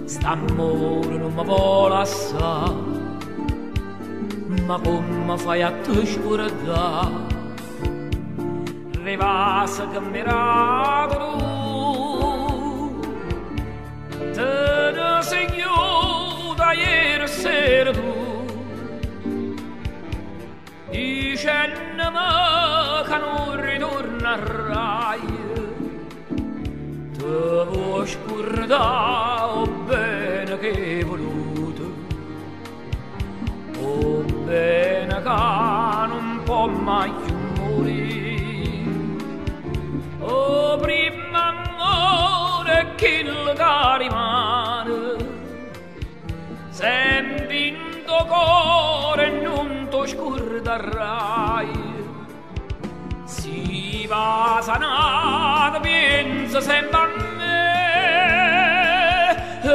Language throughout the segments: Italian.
St'amore non mi vuole assà, ma come fai a te scordare? Rivasa che mi ragono, te ne segno da ieri sera tu, dicendami che non ritornerai. Te vuoi scordare, oh bene che hai voluto, oh bene che non può mai più morire. Oh prima amore che il che rimane, sempre in tuo cuore non ti scorderai. Si va sanata, pensa sempre a me, e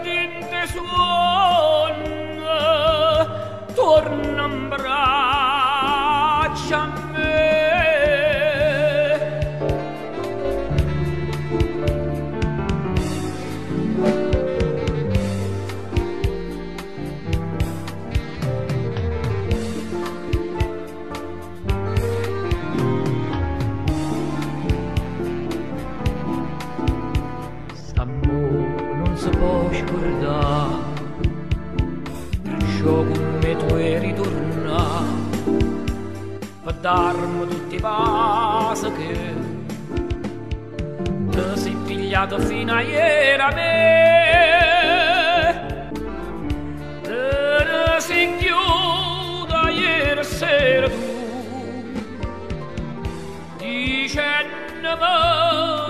in te suona, torna in braccia a me. Si può scordare, perciò come tu eri tornato, per darmi tutti i passi che ti sei pigliato fino a ieri a me. Te ne sei chiusa ieri sera tu, dicendimi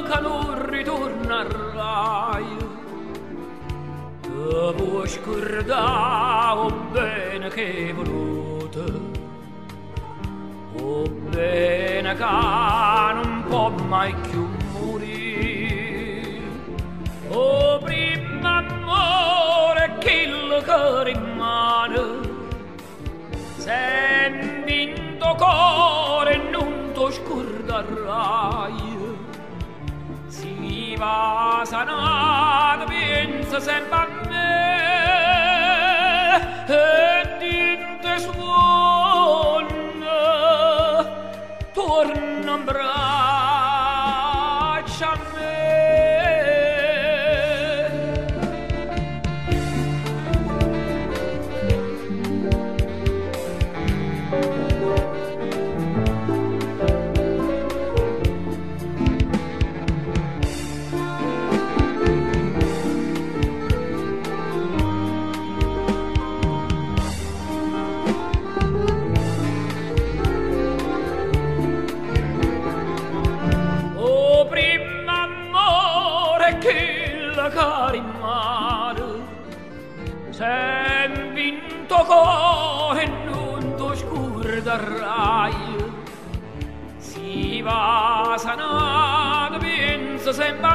che non ritornerai. Te vuoi scordare, oh bene che hai voluto, oh bene che non può mai più morire. Oh prima amore che il che rimane, senti in tuo cuore non ti scorderai. Si va sanata, pensa sempre a me, e in te suona, torna in braccia a me. Cari mare, sempre in tuo cuore non ti scorderai. Si va sanata, pensa sempre